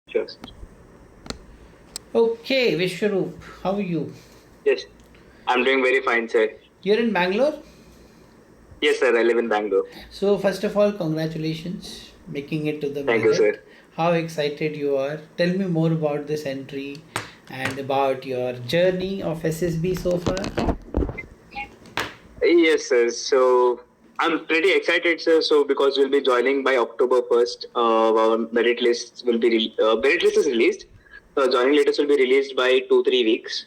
Sure. Okay, Vishwaroop, how are you? Yes, I'm doing very fine, sir. You're in Bangalore? Yes, sir. I live in Bangalore. So, first of all, congratulations making it to the Thank you, merit. sir. How excited you are. Tell me more about this entry and about your journey of SSB so far. Yes, sir. So I'm pretty excited, sir. So because we'll be joining by October 1st, our merit list is released. Joining letters will be released by 2-3 weeks.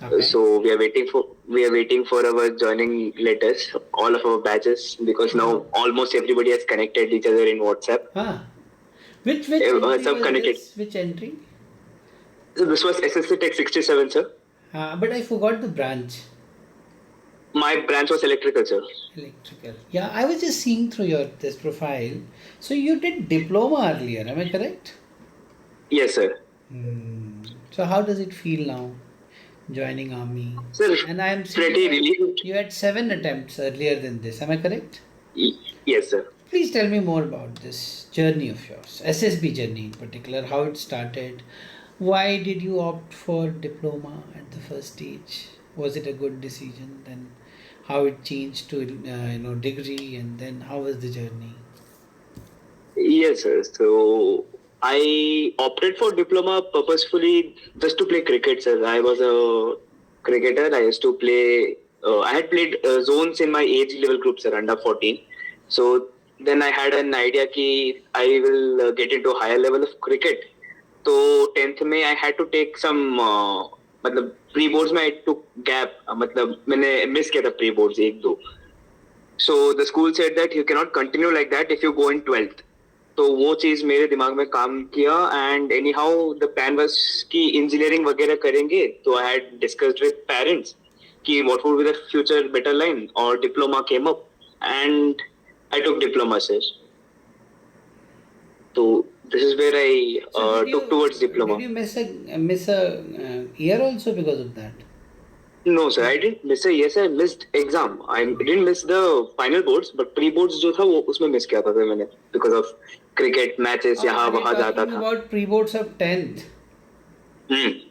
Okay. So we are waiting for our joining letters, all of our batches, because now almost everybody has connected each other in WhatsApp. Huh. Which entry Some was connected. this? Which entry? So this was SSC Tech 67, sir. But I forgot the branch. My branch was electrical, sir. Electrical. Yeah, I was just seeing through your this profile. So you did diploma earlier, am I correct? Yes, sir. So how does it feel now joining army? Sir, And I am seeing pretty that relieved. you had 7 attempts earlier than this. Am I correct? Yes, sir. Please tell me more about this journey of yours, SSB journey in particular, how it started. Why did you opt for diploma at the first stage? Was it a good decision? Then how it changed to degree, and then how was the journey? Yes, sir. So I opted for diploma purposefully just to play cricket, sir. I was a cricketer. I used to play. I had played zones in my age level group, sir, under 14. So then I had an idea कि I will get into a higher level of cricket. तो 10th में I had to take some मतलब pre boards में I took gap मतलब मैंने miss किया था pre boards एक दो. So the school said that you cannot continue like that if you go in 12th. तो वो चीज़ मेरे दिमाग में काम किया and anyhow the plan was कि इंजीनियरिंग वगैरह करेंगे तो I had discussed with parents कि what would be the future better line और diploma came up and I took diploma sir. तो this is where I So did took towards you diploma. did you miss a year also because of that? No, sir, I didn't miss a yes, I missed exam. I didn't miss the final boards, but pre boards जो था वो उसमें miss किया था फिर मैंने because of cricket matches यहाँ Are you वहाँ जाता talking था. about pre-boards of 10th?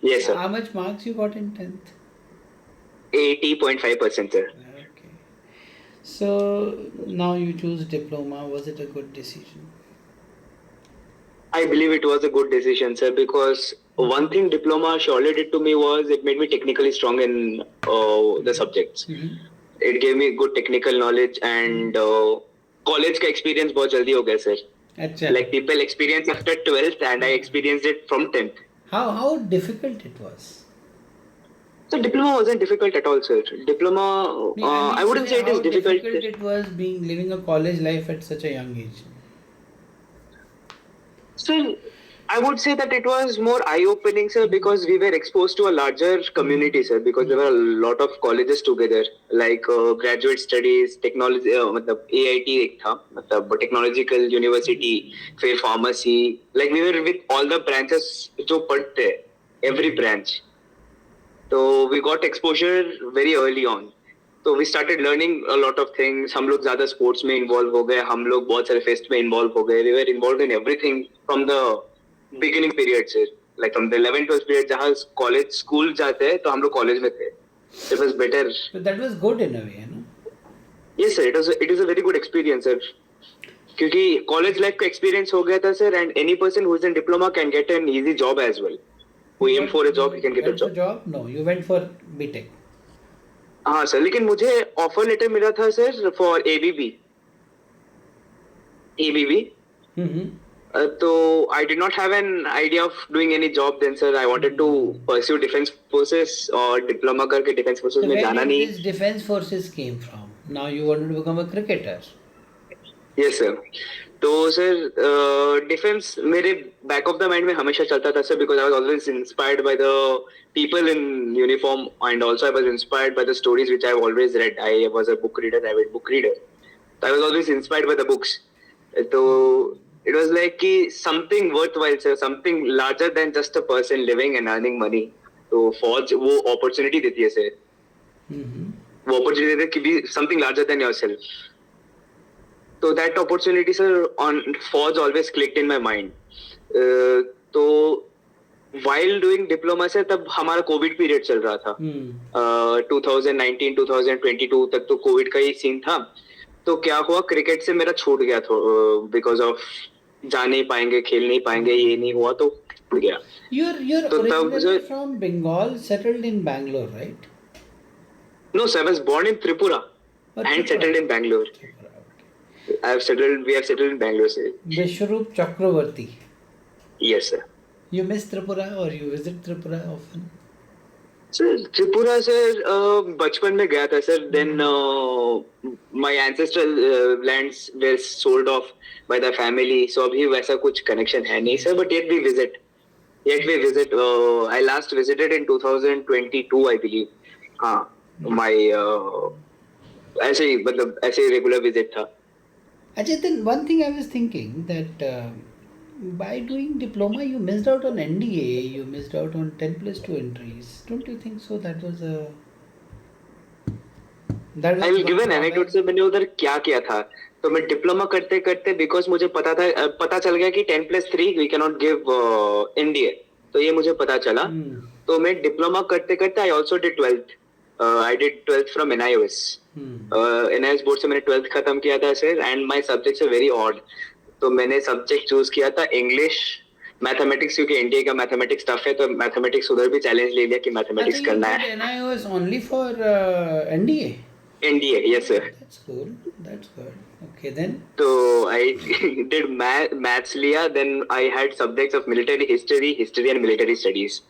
Yes, sir. How much marks you got in 10th? 80.5%, sir. Okay. So now you choose diploma. Was it a good decision? I believe it was a good decision, sir, because one thing diploma surely did to me was it made me technically strong in the subjects. It gave me good technical knowledge and college का experience बहुत जल्दी हो गया, sir. अच्छा. Like people experience after 12th and I experienced it from 10th. How difficult it was? So diploma wasn't difficult at all, sir. Diploma, I I mean, wouldn't say it how is difficult. difficult it was being living a college life at such a young age. Sir, I would say that it was more eye-opening, sir, because we were exposed to a larger community, sir, because there were a lot of colleges together, like graduate studies, technology, मतलब AIT एक था, मतलब technological university, फिर pharmacy, like we were with all the branches जो पढ़ते हैं, every branch. So we got exposure very early on. तो we started learning a lot of things. हम लोग ज्यादा स्पोर्ट्स में इन्वॉल्व हो गए. हम लोग बहुत सारे फेस्ट में इन्वॉल्व हो गए. We were involved in everything from the beginning period से. Like from the 11th 12th period जहाँ कॉलेज स्कूल जाते हैं तो हम लोग कॉलेज में थे. It was better. So that was good in a way, no? Yes sir, it is a very good experience sir. क्योंकि कॉलेज लाइफ का एक्सपीरियंस हो गया था sir. And any person who is in diploma can get an easy job as well. Who aim for a job he can get a Went for job. job? No, you went for BTech. हाँ sir, लेकिन मुझे offer letter मिला था sir for ABB. ABB. So I did not have an idea of doing any job then, sir. I wanted to pursue defense forces और diploma करके defense forces So में where जाना did नहीं. this defense forces came from? Now you wanted to become a cricketer. Yes, sir. तो sir defence मेरे back of the mind में हमेशा चलता था sir, because I was always inspired by the people in uniform and also I was inspired by the stories which I've always read. I was a book reader, avid book reader. So I was always inspired by the books. So it was like कि something worthwhile, sir, something larger than just a person living and earning money. तो फौज वो opportunity देती है sir. वो opportunity देती है कि be something larger than yourself. So that opportunity, sir, on Forge always clicked in my mind. while doing diploma से तब हमारा कोविड पीरियड चल रहा था. 2019 2022 तक तो कोविड का ही सीन था. तो क्या हुआ, क्रिकेट से मेरा छूट गया था बिकॉज ऑफ जा नहीं पाएंगे, खेल नहीं पाएंगे, ये नहीं हुआ तो छूट गया. You're तो तब originally from Bengal, settled in Bangalore, right? no, sir, I was born in Tripura Or and Tripura? settled in Bangalore. Tripura, okay. We have settled in Bangalore, sir. Vishwaroop Chakravarti. Yes, sir. You miss Tripura or you visit Tripura often? Sir Tripura sir बचपन में गया था sir. Then my ancestral lands were sold off by the family, so अभी वैसा कुछ connection है नहीं sir. But yet we visit. I last visited in 2022 I believe. हाँ, my ऐसे ही मतलब ऐसे रेगुलर विजिट था. Ajay, then one thing I was thinking that by doing diploma you missed out on NDA, you missed out on 10+2 entries. Don't you think so? That was I will give an anecdote से मैंने उधर क्या किया था. तो मैं diploma करते करते बिकॉज मुझे पता चल गया कि 10+3 we can not give NDA. तो ये मुझे पता चला. तो मैं डिप्लोमा करते करते I also did 12th. I did 12th from NIOS. NIOS board से मैंने 12th खत्म किया था sir. And my subjects are very odd. तो मैंने सब्जेक्ट चूज किया था इंग्लिश, मैथमेटिक्स, क्योंकि इंडिया का मैथमेटिक्स टफ है. तो मैथमेटिक्स उधर भी चैलेंज ले लिया कि मैथमेटिक्स करना है. NIOS only for NDA? NDA, yes sir. That's cool. That's good. Okay then. So I did maths लिया. Then I had subjects of military history and military studies.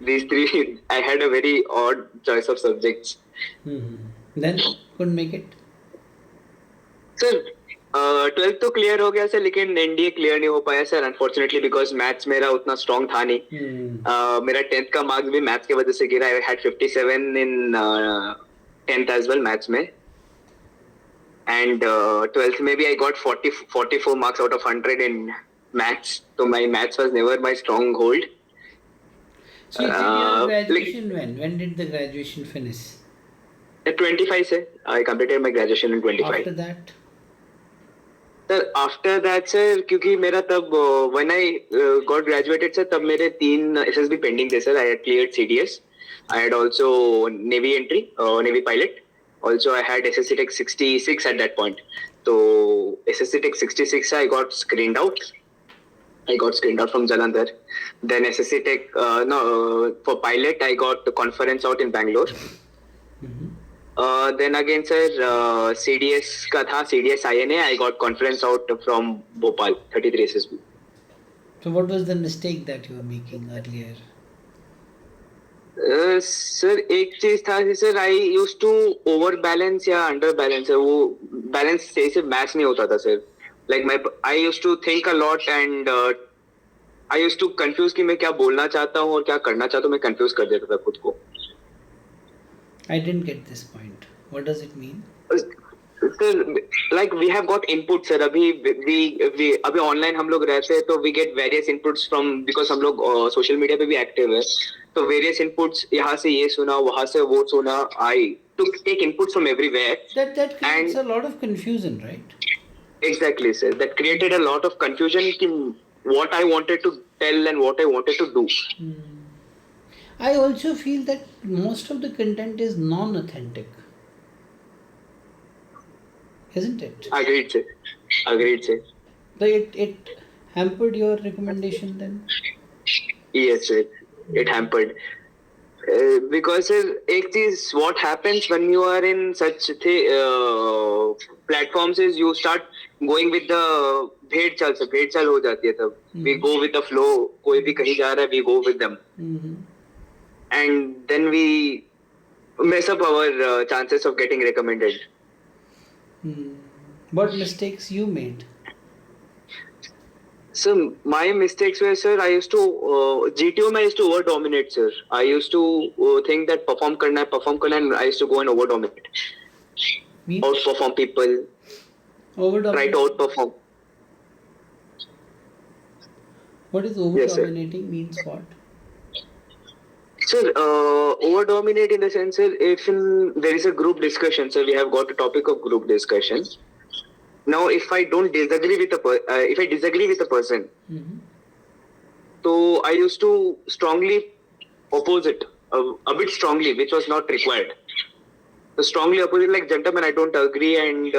These three, I had a very odd choice of subjects. Then couldn't make it. Sir, 12th तो clear हो गया sir, लेकिन NDA clear नहीं हो पाया sir unfortunately, because maths मेरा उतना strong था नहीं. मेरा 10th का मार्क्स भी मैथ्स की वजह से गिरा. I had 57 in 10th as well maths में. एंड 12th में भी I got 44 marks out of 100 in maths. तो my maths was never my stronghold. So you did your graduation when? When did the graduation finish? 25 से I completed my graduation in 25. After that? Sir after that sir, क्योंकि मेरा तब when I got graduated sir, तब मेरे 3 SSB pending थे sir. I had cleared CDS. I had also navy entry, navy pilot. Also I had SSC Tech 66 at that point. तो SSC Tech 66 I got screened out. I got screened out from Jalandhar. Then SSC Tech for pilot I got the conference out in Bangalore. Then again sir, CDS का था, CDS INA, I got conference out from Bhopal 33 SSB. So what was the mistake that you were making earlier? Sir एक चीज था sir, I use to over balance या under balance. वो balance सही से match नहीं होता था sir. Like I use to think a lot and I use to confuse कि मैं क्या बोलना चाहता हूँ और क्या करना चाहता हूँ. मैं कंफ्यूज कर देता था खुद को. I didn't get this point. What does it mean? Sir, like we have got input sir. अभी ऑनलाइन हम लोग रहते हैं तो we get various inputs from, because हम लोग सोशल मीडिया पे भी एक्टिव है. तो various inputs, यहाँ से ये सुना, वहाँ से वो सुना. I took take inputs from everywhere. That creates a lot of confusion, right? Exactly sir. That created a lot of confusion in what I wanted to tell and what I wanted to do. I also feel that most of the content is non-authentic. Isn't it? Agreed sir. So it hampered your recommendation then? Yes sir, it hampered. Because sir, एक चीज what happens when you are in such platforms is you start going with the भेड़ चाल हो जाती है तब. We go with the flow. कोई भी कहीं जा रहा है, we go with them. And then we mess up our chances of getting recommended. What mistakes you made? So my mistakes were sir, I used to GTO में I used to over dominate sir. I used to think that perform करना है, and I used to go and over dominate. Outperform people. Try to outperform. What is over dominating means what? Sir, over dominate in the sense, sir, if there is a group discussion, sir, we have got a topic of group discussion. Now, if I disagree with a person, तो So I used to strongly oppose it, a bit strongly, which was not required. So strongly opposite, like, gentlemen, I don't agree, and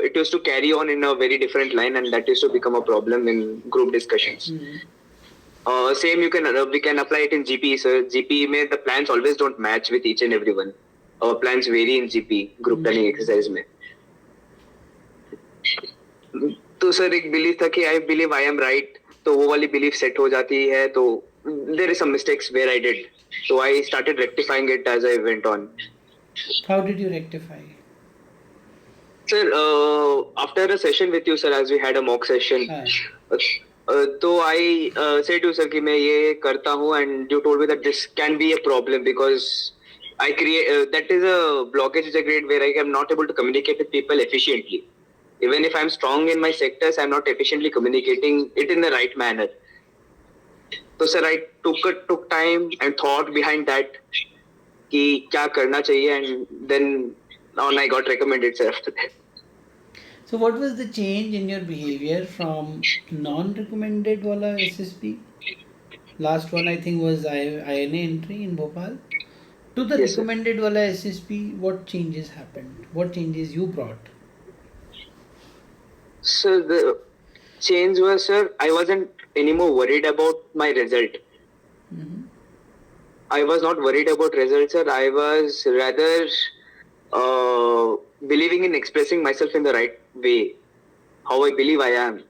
it used to carry on in a very different line, and that used to become a problem in group discussions. Same we can apply it in GP. So GP में the plans always don't match with each and everyone. Our plans vary in GP group planning exercise में. तो sir एक belief था कि I believe I am right, तो वो वाली belief set हो जाती है, तो there is some mistakes where I did, so I started rectifying it as I went on. How did you rectify? Sir, after a session with you, sir, as we had a mock session, तो I said to you, sir, कि मैं ये करता हूँ, and you told me that this can be a problem because I create that is a blockage is a grade where I am not able to communicate with people efficiently. Even if I'm strong in my sectors, I'm not efficiently communicating it in the right manner. So, sir, I took time and thought behind that कि क्या करना चाहिए, and then on I got recommended, sir, after that. So what was the change in your behavior from non-recommended wala SSB? Last one I think was INA entry in Bhopal. To the Yes, sir. recommended wala SSB, what changes happened? What changes you brought? So the change was, sir, I wasn't anymore worried about my result. I was not worried about results, sir. I was rather believing in expressing myself in the right way, how I believe I am.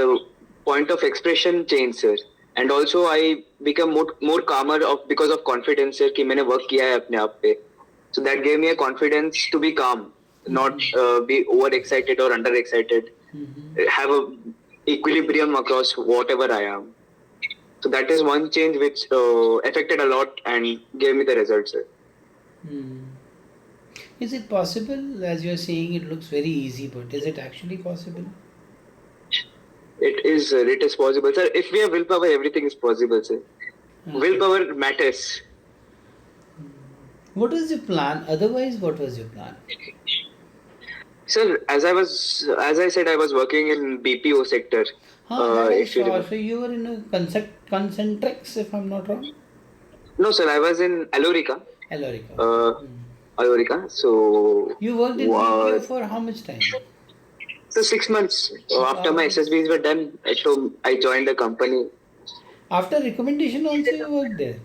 The point of expression changed, sir. And also I become more calmer because of confidence, sir, कि मैंने work किया है अपने आप पे. So that gave me a confidence to be calm, not be overexcited or underexcited. Have a equilibrium across whatever I am. So that is one change which affected a lot and gave me the results, sir. Is it possible, as you're saying, it looks very easy, but is it actually possible? It is possible, sir. If we have willpower, everything is possible, sir. Willpower matters. What was your plan? Otherwise, what was your plan? Sir, as I said, I was working in BPO sector. That I if you saw. remember. So you were in a Concentrix, if I'm not wrong? No, sir, I was in Alorica. Alorica. So You worked in BPO for how much time? So 6 months. After my SSBs were done, so I joined the company. After recommendation also you worked there?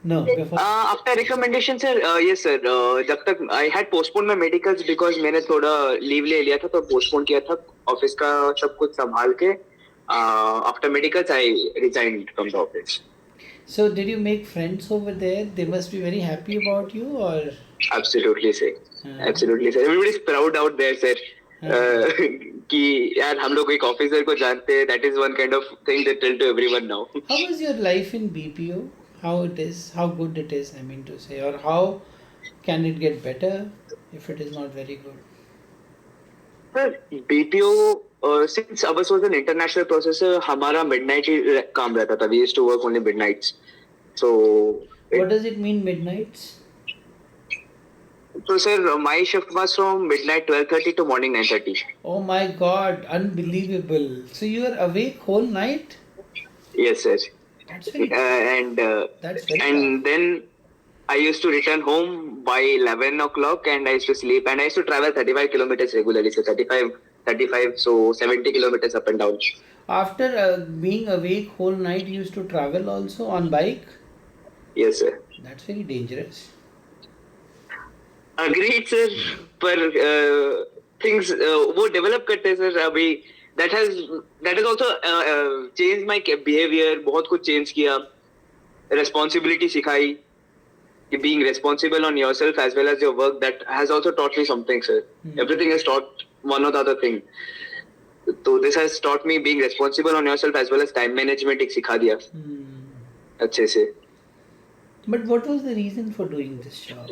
No, before. After recommendation, sir, yes, sir. जब तक I had postponed my medicals because मैंने थोड़ा leave ले लिया था, तो postpone किया था office का सब कुछ संभाल के. After medicals, I resigned from the office. So did you make friends over there? They must be very happy about you, or? Absolutely, sir. Absolutely, sir. Everybody is proud out there, sir. कि यार हम लोग एक officer को जानते हैं. That is one kind of thing they tell to everyone now. How was your life in BPO? How it is? How good it is? I mean to say, or how can it get better if it is not very good? Sir, BPO since ours was an international processor, हमारा midnight ही काम रहता था. We used to work only midnights. So. What does it mean midnights? So, sir, my shift was from midnight 12:30 to morning 9:30. Oh my God, unbelievable. So you were awake whole night? Yes, sir. That's very that's very and tough. Then I used to return home by 11 o'clock and I used to sleep, and I used to travel 35 kilometers regularly. So 35, so 70 kilometers up and down. After being awake whole night, you used to travel also on bike? Yes, sir. That's very dangerous. Agreed, sir. पर things वो develop करते हैं, sir. अभी that has also changed my behavior. बहुत कुछ change किया. Responsibility सिखाई. Being responsible on yourself as well as your work, that has also taught me something, sir. Everything has taught one or the other thing. So this has taught me being responsible on yourself as well as time management एक सिखा दिया. अच्छे से. But what was the reason for doing this job?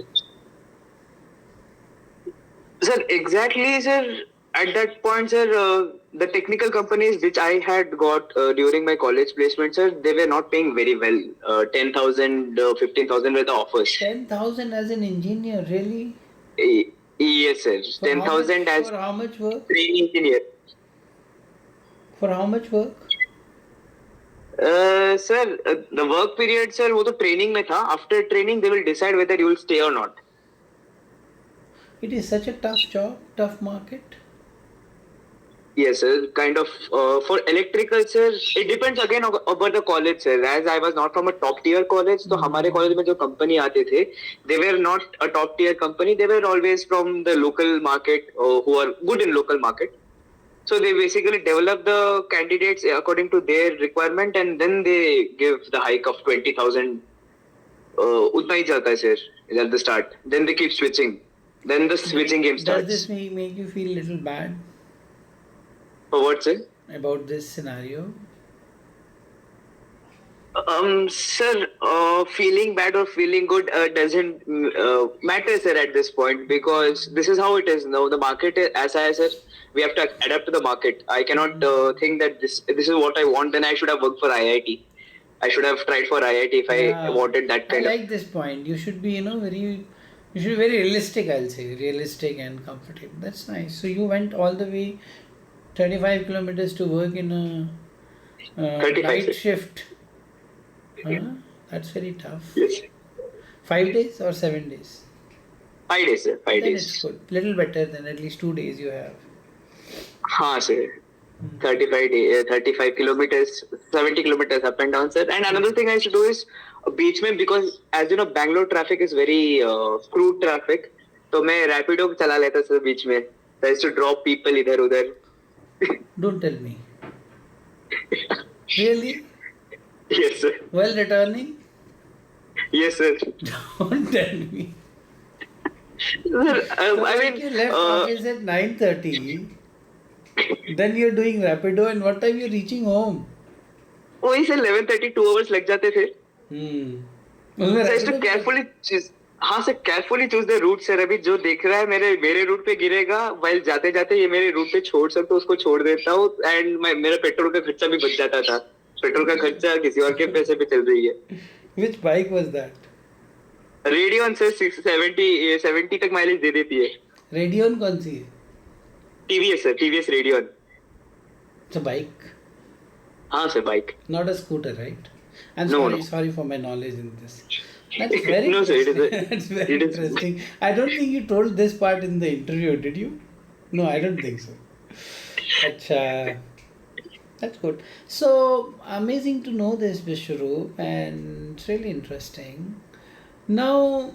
Sir, exactly, sir. At that point, sir, the technical companies which I had got during my college placement, sir, they were not paying very well. 10,000, 15,000 were the offers. 10,000 as an engineer, really? Yes, sir. 10,000 as for how much work? training engineer. For how much work? Sir, the work period, sir, वो तो training में था. After training, they will decide whether you will stay or not. It is such a tough job, tough market. Yes, sir. Kind of for electrical, sir. It depends again about the college, sir. As I was not from a top tier college, तो हमारे college में जो company आते थे, they were not a top tier company. They were always from the local market, who are good in local market. So they basically develop the candidates according to their requirement, and then they give the hike of 20,000. उतना ही जाता है, sir, at the start. Then they keep switching. Then the switching game starts. Does this make you feel a little bad For what, sir? about this scenario? Sir, feeling bad or feeling good doesn't matter, sir, at this point, because this is how it is now. The market, as I said, we have to adapt to the market. I cannot think that this is what I want. Then I should have worked for IIT. I should have tried for IIT if I wanted that kind I like this point. You should be, you should be very realistic, I'll say. Realistic and comfortable. That's nice. So you went all the way 35 kilometers to work in a 35, night sir. shift. That's very tough. Yes. 5 days or 7 days? 5 days, sir. 5 Then days. it's good. Little better than at least 2 days you have. हाँ, sir. 35 kilometers, 70 kilometers up and down, sir. And another thing I used to do is beach में, because as you know, Bangalore traffic is very crude traffic. तो मैं Rapido चला लेता sir beach में. I used to drop people इधर उधर. Don't tell me. Really? Yes, sir. While returning? Yes, sir. Don't tell me. Sir, So I like mean, you left office at 9:30. Then you're doing Rapido, and what time you're reaching home? वही sir 11:30 2 hours लग जाते थे. उसमें So I used to Rapido carefully choose. हाँ sir, carefully choose the route, sir. अभी जो देख रहा है मेरे रूट पे गिरेगा, while जाते जाते ये मेरे रूट पे छोड़ सकते, उसको छोड़ देता हूँ, and मेरा पेट्रोल का खर्चा भी बच जाता था. पेट्रोल का खर्चा किसी और के पैसे पे चल रही है. Which bike was that? Radian sir 70 तक माइलेज दे देती है. Radeon कौन सी है? TVS sir, TVS radian. It's a bike, हाँ sir, bike. not a scooter, right? I'm No, sorry, no. sorry for my knowledge in this. That's very No, sir, it is interesting. That's very it is- interesting. I don't think you told this part in the interview, did you? No, I don't think so. Acha. That's good. So amazing to know this, Vishwaroop, and it's really interesting. Now,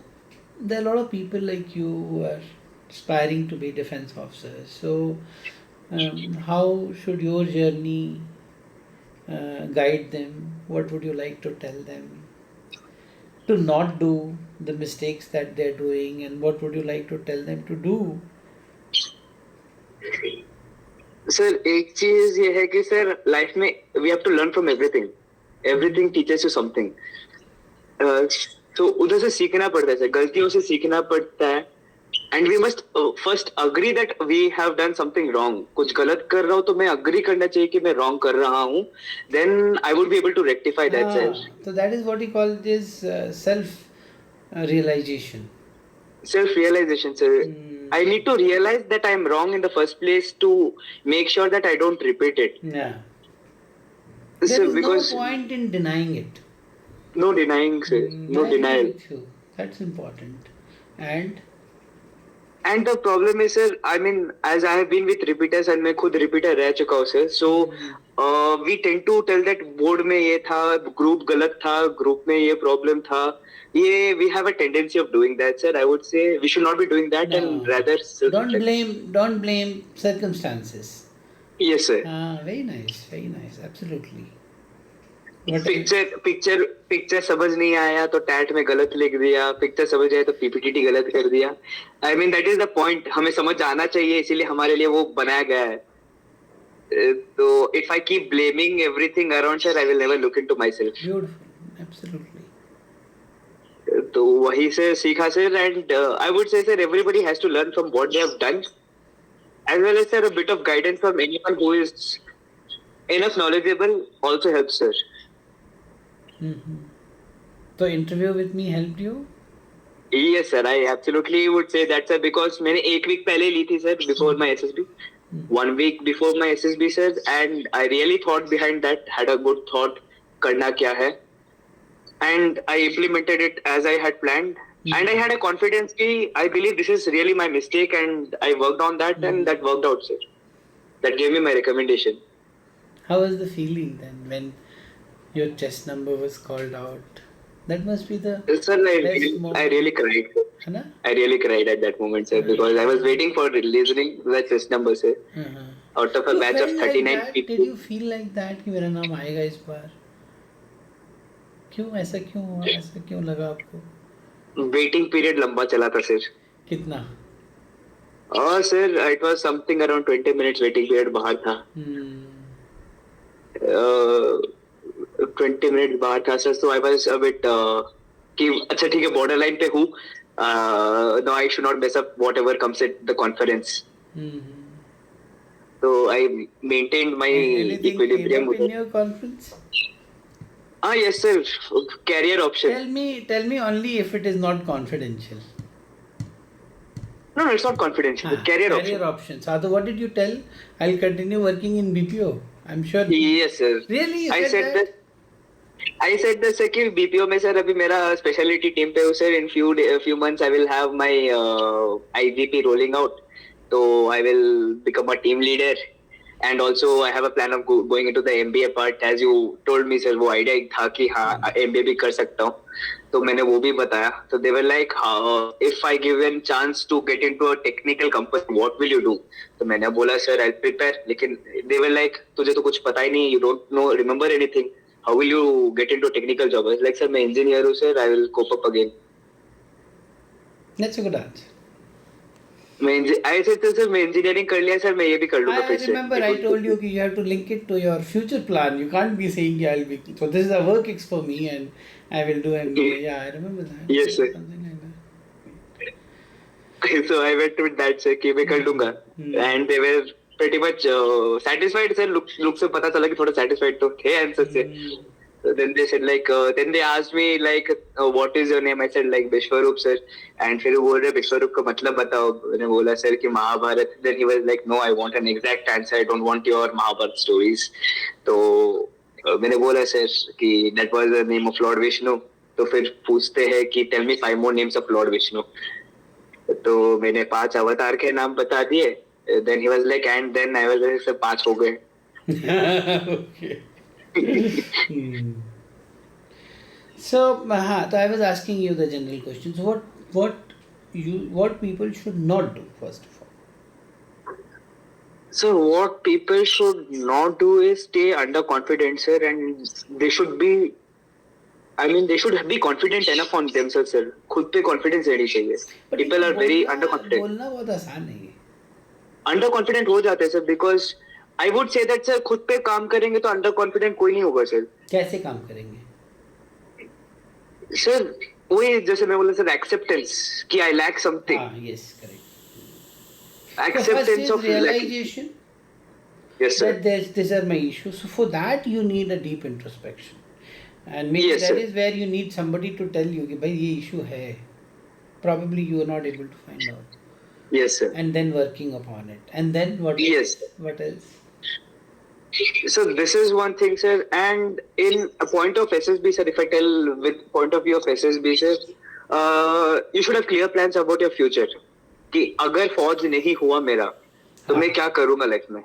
there are a lot of people like you who are aspiring to be defense officers. So, how should your journey guide them? What would you like to tell them to not do the mistakes that they're doing, and what would you like to tell them to do? Sir एक चीज ये है कि sir life में we have to learn from everything teachers you something. तो उधर से सीखना पड़ता है सर, गलतियों से सीखना पड़ता है. And we must first agree that we have done something wrong. कुछ गलत कर रहा हूँ तो मैं अग्री करना चाहिए कि मैं रॉन्ग कर रहा हूँ. Then I would be able to rectify that sir. So that is what he called this self realization. Self realization, sir. I need to realize that I am wrong in the first place to make sure that I don't repeat it. Yeah. Sir, There is because no point in denying it. no denying, sir. No I agree denial. with you. That's important. And the problem is, sir, I mean, as I have been with repeaters and मैं खुद repeater रह चुका हूँ, sir. So we tend to tell that board में ये था, group गलत था, group में ये problem था. ये we have a tendency of doing that, sir. I would say we should not be doing that, No. and rather don't blame circumstances. Yes, sir. Very nice, absolutely. Picture समझ नहीं आया तो TET में गलत लिख दिया. पिक्चर समझ आया तो पीपीटी गलत कर दिया. I mean that is the point. हमें समझ आना चाहिए, इसीलिए हमारे लिए वो बनाया गया है. तो if I keep blaming everything around, sir, I will never look into myself. Beautiful, absolutely. तो वही से सीखा sir. And I would say sir everybody has to learn from what they have done, as well as sir a bit of guidance from anyone who is enough knowledgeable also helps, sir. So interview with me helped you? Yes, sir. I absolutely would say that, sir, because मैंने एक week पहले ली थी, sir, before my SSB. 1 week before my SSB, sir, and I really thought behind that, had a good thought, करना क्या है, and I implemented it as I had planned. And I had a confidence कि I believe this is really my mistake, and I worked on that, and that worked out, sir. That gave me my recommendation. How was the feeling then when your test number was called out? That must be the Sir, best I moment. really cried. है ना? I really cried at that moment, sir, because I was waiting for listening to the test number, sir. Out of a You batch of felt like 39 that? people. Did you feel like that कि मेरा नाम आएगा इस बार? क्यों ऐसा क्यों हुआ? ऐसा क्यों लगा आपको? Waiting period लंबा चला था, sir. कितना? Oh, sir, it was something around 20 minutes waiting period बाहर था. 20 minutes बाहर था, sir. So I was a bit कि अच्छा ठीक है, borderline पे हूँ. No, I should not mess up whatever comes at the conference. So I maintained my Anything equilibrium. came up in your conference? Ah, yes, sir. Career option. Tell me only if it is not confidential. No, it's not confidential. Career option. Options. So what did you tell? I'll continue working in BPO. I'm sure. Yes, sir. Really? You I said that. I said that, sir, कि BPO में sir अभी मेरा specialty team पे हूँ, sir. In few months I will have my IGP rolling out. So I will become a team leader. And also I have a plan of going into the MBA part. As you told me, sir, वो idea था कि हाँ MBA भी कर सकता हूँ. तो मैंने वो भी बताया. So they were like, if I given chance to get into a technical company, what will you do? तो मैंने बोला, sir, I'll prepare. लेकिन they were like, तुझे तो कुछ पता ही नहीं, you don't know, remember anything. How will you get into a technical job? I was like, sir, मैं engineer हूँ, sir, I will cope up again. That's a good answer. I said, sir, मैं engineering कर लिया, sir, मैं ये भी कर लूँगा फिर I से. remember I told you कि you have to link it to your future plan. You can't be saying yeah, I'll be. So this is a work ex for me and I will do MBA. Yeah, I remember that. Yes, sir. Something like that. So I went with that, sir, कि मैं कर लूँगा. And they were pretty much satisfied, sir. Look से पता चला कि थोड़ा satisfied तो थे answer से. So then they said like, then they asked me like, what is your name? I said like Vishwaroop, sir. And फिर वो बोल रहे Vishwaroop का मतलब बताओ. मैंने बोला sir कि Mahabharat. Then he was like, no, I want an exact answer. I don't want your Mahabharat stories. तो मैंने बोला sir कि that was the name of Lord Vishnu. तो फिर पूछते हैं कि tell me 5 more names of Lord Vishnu. तो मैंने 5 अवतार के नाम बता दिए. Then he was like, and then I was like, sir 5 हो गए. Okay. So I was asking you the general questions. What people should not do first of all? So what people should not do is stay underconfident, sir, and they should be confident enough on themselves, sir. खुद पे confidence रहनी चाहिए. People are very underconfident. बोलना बहुत आसान नहीं है. Underconfident हो जाते हैं, sir, because I would say that, sir, खुद पे काम करेंगे तो underconfident कोई नहीं होगा, sir. कैसे काम करेंगे? Sir, वही जैसे मैं बोला, sir, acceptance कि I lack something. Yes, correct. Acceptance of realization. Yes, sir. That these are my issues. So for that you need a deep introspection, and maybe Yes, that sir. is where you need somebody to tell you कि भाई ये issue है. Probably you are not able to find out. Yes, sir. And then working upon it. And then what? Yes. What else? So this is one thing, sir. And in a point of SSB, sir, if I tell with point of view of SSB, sir, you should have clear plans about your future. कि अगर फौज नहीं हुआ मेरा, तो मैं क्या करूँगा लाइफ में?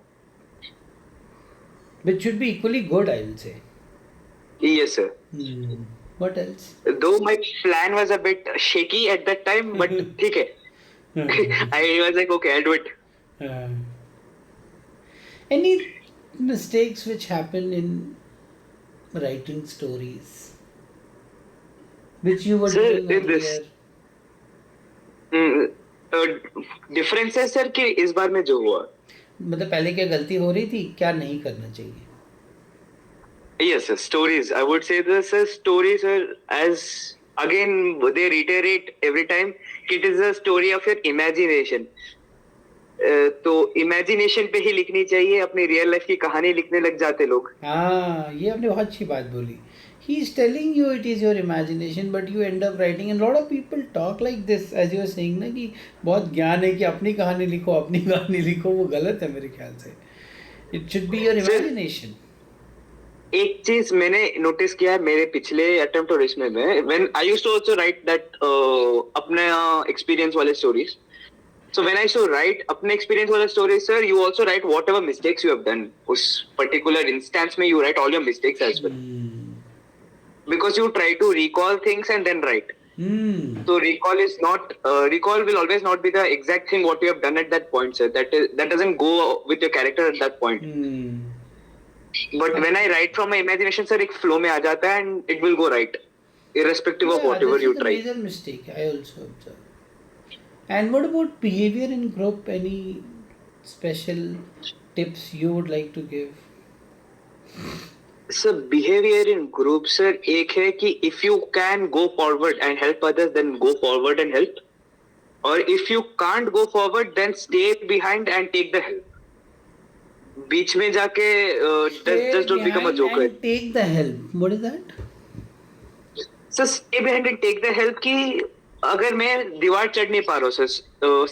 Which should be equally good, I will say. Yes, sir. What else? Though my plan was a bit shaky at that time, but ठीक है. I was like, okay, I'll do it. Any mistakes which happen in writing stories, which you were doing earlier? Difference है sir कि इस बार में जो हुआ, मतलब पहले क्या गलती हो रही थी, क्या नहीं करना चाहिए? Yes, sir. Stories. I would say this, sir. Stories are, as again they reiterate every time, it is a story of your imagination. तो इमेजिनेशन पे ही लिखनी चाहिए. अपनी रियल लाइफ की कहानी लिखने लग जाते लोग. हाँ, ये आपने बहुत अच्छी बात बोली. He is telling you it is your imagination, but you end up writing. And a lot of people talk like this, as you were saying ना, कि बहुत ज्ञान है कि अपनी कहानी लिखो, वो गलत है मेरे ख्याल से. It should be your imagination. एक चीज मैंने नोटिस किया है मेरे पिछले अटेम्प्ट और इसमें में, when I used to also write that अपने एक्सपीरियंस वाले stories. So when I so write अपने experience वाला story, sir, you also write whatever mistakes you have done. उस particular instance में you write all your mistakes as well. Because you try to recall things and then write. So recall is not recall will always not be the exact thing what you have done at that point, sir. That doesn't go with your character at that point. But when I write from my imagination, sir, एक flow में आ जाता है and it will go right, irrespective of whatever you try. This is a major mistake I also observe. And what about behavior in group? Any special tips you would like to give? So behavior in group, sir, एक है कि if you can go forward and help others, then go forward and help. Or if you can't go forward, then stay behind and take the help. बीच में जाके just don't become a joker. And take the help. What is that? So stay behind and take the help कि अगर मैं दीवार चढ़ नहीं पा रहा हूँ, sir,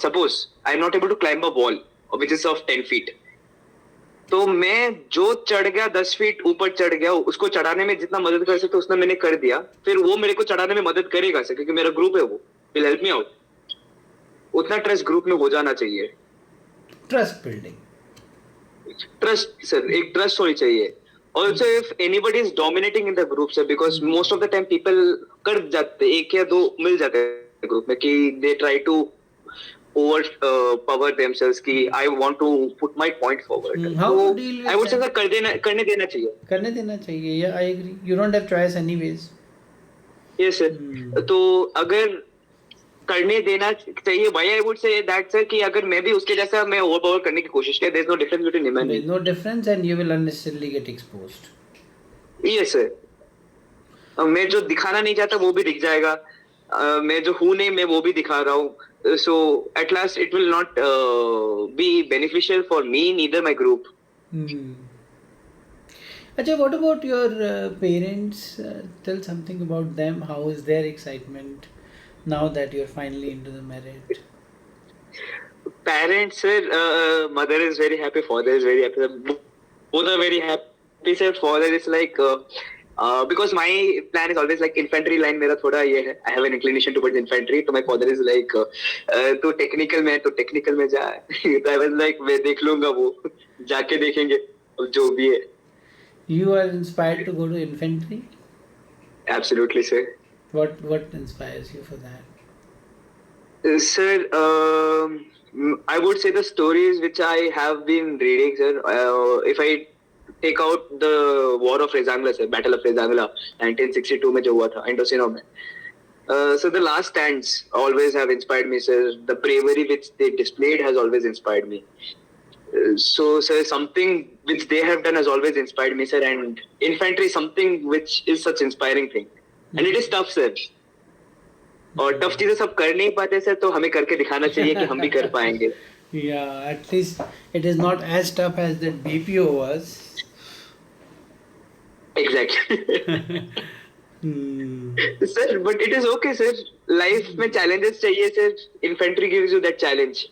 suppose I am not able to climb a wall which is of 10 feet. तो मैं जो चढ़ गया 10 फीट ऊपर चढ़ गया, उसको चढ़ाने में जितना मदद कर सकते उसने मैंने कर दिया, फिर वो मेरे को चढ़ाने में मदद करेगा सर, क्योंकि मेरा ग्रुप है, वो विल हेल्प मी आउट. उतना ट्रस्ट ग्रुप में हो जाना चाहिए. ट्रस्ट बिल्डिंग, ट्रस्ट सर, एक ट्रस्ट होनी चाहिए. Also if anybody is dominating in the group sir, because most of the time people कर जाते, एक या दो मिल जाते हैं ग्रुप में कि they try to over power themselves कि I want to put my point forward. How so, to deal with I would say that? करने देना चाहिए. करने देना चाहिए. Yeah, I agree. You don't have choice anyways. Yes sir. तो अगर करने देना चाहिए, why I would say that sir कि अगर मैं भी उसके जैसा मैं overpower करने की कोशिश किया, there is no difference between him and me. There is no difference and you will unnecessarily get exposed. Yes sir. मैं जो दिखाना नहीं चाहता वो भी दिख जाएगा. मैं जो हूँ नहीं मैं वो भी दिखा रहा हूँ. So at last it will not be beneficial for me, neither my group. Achha, what about your parents? Tell something about them. How is their excitement now that you're finally into the marriage? Parents, sir, mother is very happy, father is very happy. Both are very happy, sir. Father is like because my plan is always like infantry line मेरा थोड़ा ये है. I have an inclination towards infantry. तो my father is like तू technical में जा. तो I was like मैं देख लूँगा, वो जाके देखेंगे जो भी है. You are inspired to go to infantry? Absolutely, sir. What inspires you for that? Sir, I would say the stories which I have been reading, sir. If I take out the War of Rezangla, sir, Battle of Rezangla, 1962 में जो हुआ था इंडोचीना में. So the last stands always have inspired me, sir. The bravery which they displayed has always inspired me. So, sir, something which they have done has always inspired me, sir. And infantry is something which is such inspiring thing. And it is tough, sir. और tough चीजें सब कर नहीं पाते sir, तो हमें करके दिखाना चाहिए कि हम भी कर पाएंगे. Yeah, at least it is not as tough as that BPO was. Exactly. Sir, but it is okay, sir. Life में challenges चाहिए, sir. Infantry gives you that challenge.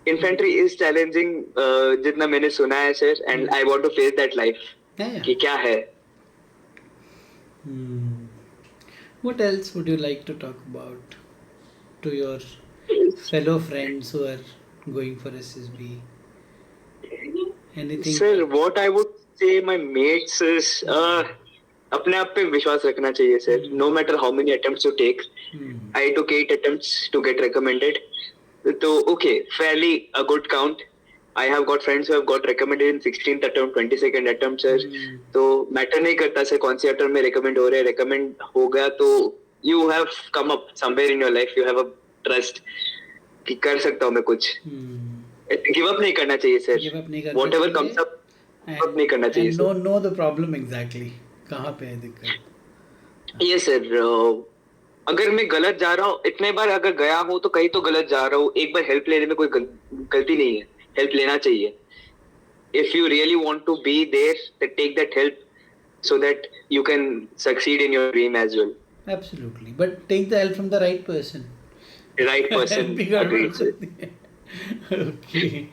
Infantry is challenging, जितना मैंने सुना है, sir. And I want to face that life. कि क्या है. What else would you like to talk about to your fellow friends who are going for SSB? Anything? Sir, what I would say my mates is अपने आप पे विश्वास रखना चाहिए, sir. No matter how many attempts you take. I took 8 attempts to get recommended. So okay, fairly a good count. I have got friends who have got recommended in 16th attempt, 22nd attempt, sir. तो matter नहीं करता sir कौन सी attempt में recommend हो रहे हैं. recommend हो गया तो you have come up somewhere in your life. You have a trust कि कर सकता हूँ मैं कुछ. Give up नहीं करना चाहिए सर. Give up नहीं करना Whatever चाहिए. comes up, give up नहीं करना चाहिए sir. Know the problem exactly. कहाँ पे है दिक्कत? Yes sir. अगर मैं गलत जा रहा हूँ, इतने बार अगर गया हूँ तो कहीं तो गलत जा रहा हूँ. एक बार हेल्प लेने में कोई गलती नहीं है. हेल्प लेना चाहिए. If you really want to be there, then take that help so that you can succeed in your dream as well. Absolutely, but take the help from the right person. Right person. Agreed, sir. Okay.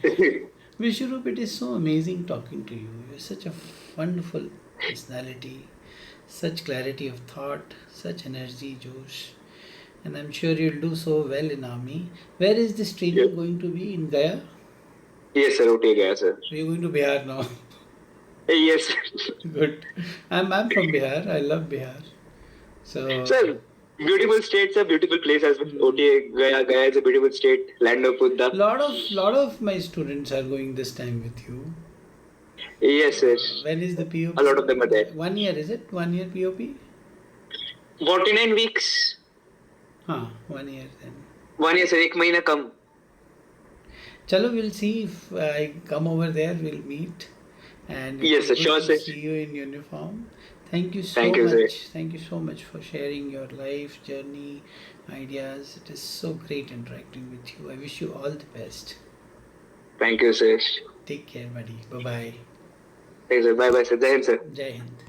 Vishwarup, it is so amazing talking to you. You're such a wonderful personality, such clarity of thought, such energy, Josh. And I'm sure you'll do so well in army. Where is this Yes, training going to be? In Gaya? yes sir. Okay, guys, sir. You're going to Bihar now. Yes, Good. I'm from Bihar. I love Bihar. So sir. Beautiful state, sir. Beautiful place as well. mm, OTA Gaya is a beautiful state. Land of Buddha. lot of my students are going this time with you. Yes, sir. When is the A lot of them are there. POP? 1 year, is it? 1 year POP? 49 weeks. हाँ, 1 year then. 1 year, sir. एक महीना कम. Chalo, we'll see if I come over there. We'll meet, and it Yes, was sir. Sure, good to sir. see you in uniform. Thank you so Thank you, sir. much. Thank you so much for sharing your life journey, ideas. It is so great interacting with you. I wish you all the best. Thank you, sir. Take care, buddy. Bye bye. Thank you, sir. Bye, bye, sir. Jai Hind, sir. Jai Hind.